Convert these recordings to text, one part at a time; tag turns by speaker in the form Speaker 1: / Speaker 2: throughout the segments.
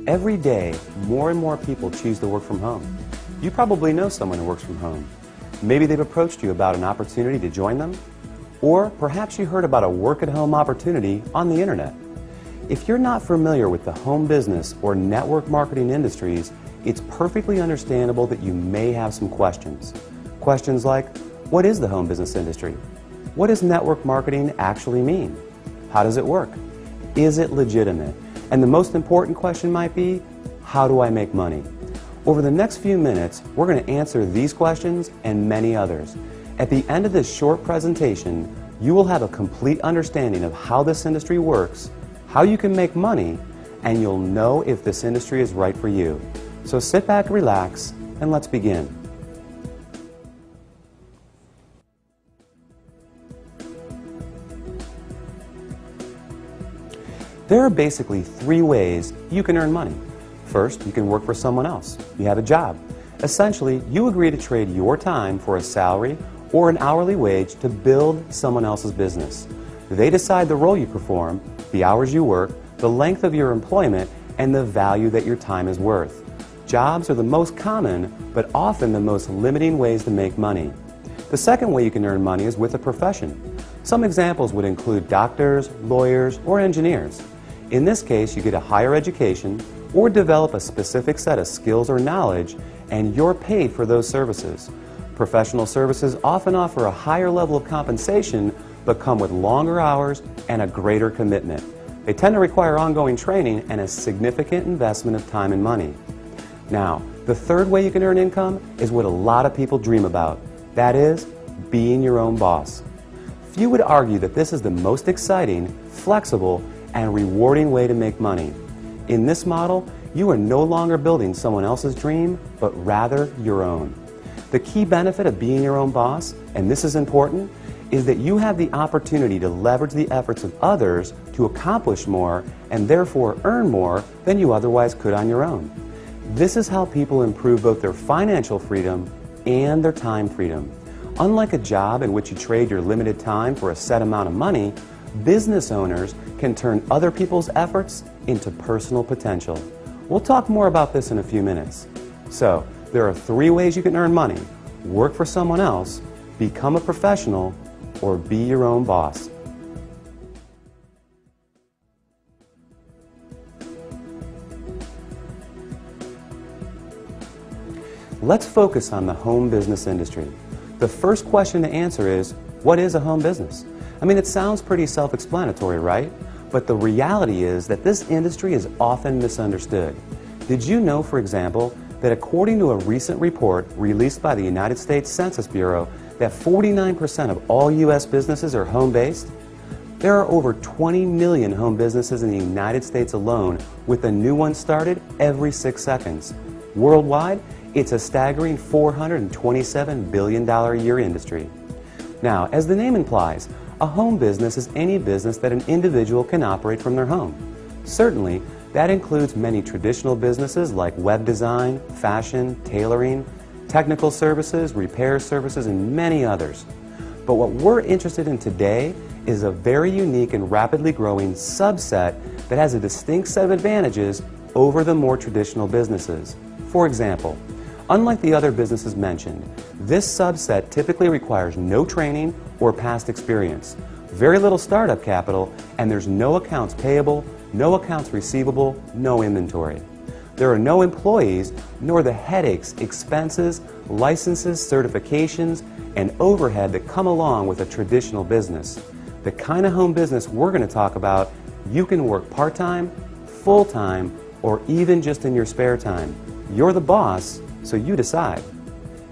Speaker 1: Every day, more and more people choose to work from home. You probably know someone who works from home. Maybe they've approached you about an opportunity to join them, or perhaps you heard about a work-at-home opportunity on the internet. If you're not familiar with the home business or network marketing industries, it's perfectly understandable that you may have some questions. Questions like, what is the home business industry? What does network marketing actually mean? How does it work? Is it legitimate? And the most important question might be, how do I make money? Over the next few minutes, we're going to answer these questions and many others. At the end of this short presentation, you will have a complete understanding of how this industry works, how you can make money, and you'll know if this industry is right for you. So sit back, relax, and let's begin. There are basically three ways you can earn money. First, you can work for someone else. You have a job. Essentially, you agree to trade your time for a salary or an hourly wage to build someone else's business. They decide the role you perform, the hours you work, the length of your employment, and the value that your time is worth. Jobs are the most common, but often the most limiting ways to make money. The second way you can earn money is with a profession. Some examples would include doctors, lawyers, or engineers. In this case, you get a higher education or develop a specific set of skills or knowledge, and you're paid for those services. Professional services often offer a higher level of compensation, but come with longer hours and a greater commitment. They tend to require ongoing training and a significant investment of time and money. Now, the third way you can earn income is what a lot of people dream about. That is, being your own boss. Few would argue that this is the most exciting, flexible, and rewarding way to make money. In this model, you are no longer building someone else's dream, but rather your own. The key benefit of being your own boss, and this is important, is that you have the opportunity to leverage the efforts of others to accomplish more and therefore earn more than you otherwise could on your own. This is how people improve both their financial freedom and their time freedom. Unlike a job in which you trade your limited time for a set amount of money, business owners can turn other people's efforts into personal potential. We'll talk more about this in a few minutes. So, there are three ways you can earn money: work for someone else, become a professional, or be your own boss. Let's focus on the home business industry. The first question to answer is, what is a home business? I mean, it sounds pretty self-explanatory, right? But the reality is that this industry is often misunderstood. Did you know, for example, that according to a recent report released by the United States Census Bureau, that 49% of all U.S. businesses are home-based? There are over 20 million home businesses in the United States alone, with a new one started every 6 seconds. Worldwide, it's a staggering $427 billion a year industry. Now, as the name implies, a home business is any business that an individual can operate from their home. Certainly, that includes many traditional businesses like web design, fashion, tailoring, technical services, repair services, and many others. But what we're interested in today is a very unique and rapidly growing subset that has a distinct set of advantages over the more traditional businesses. For example, unlike the other businesses mentioned, this subset typically requires no training or past experience, very little startup capital, and there's no accounts payable, no accounts receivable, no inventory. There are no employees, nor the headaches, expenses, licenses, certifications, and overhead that come along with a traditional business. The kind of home business we're going to talk about, you can work part-time, full-time, or even just in your spare time. You're the boss, so you decide.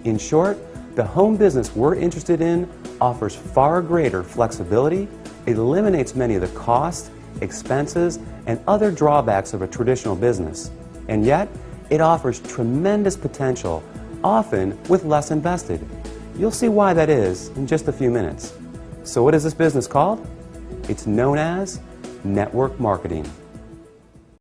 Speaker 1: In short, the home business we're interested in offers far greater flexibility, eliminates many of the costs, expenses, and other drawbacks of a traditional business. And yet, it offers tremendous potential, often with less invested. You'll see why that is in just a few minutes. So what is this business called? It's known as network marketing.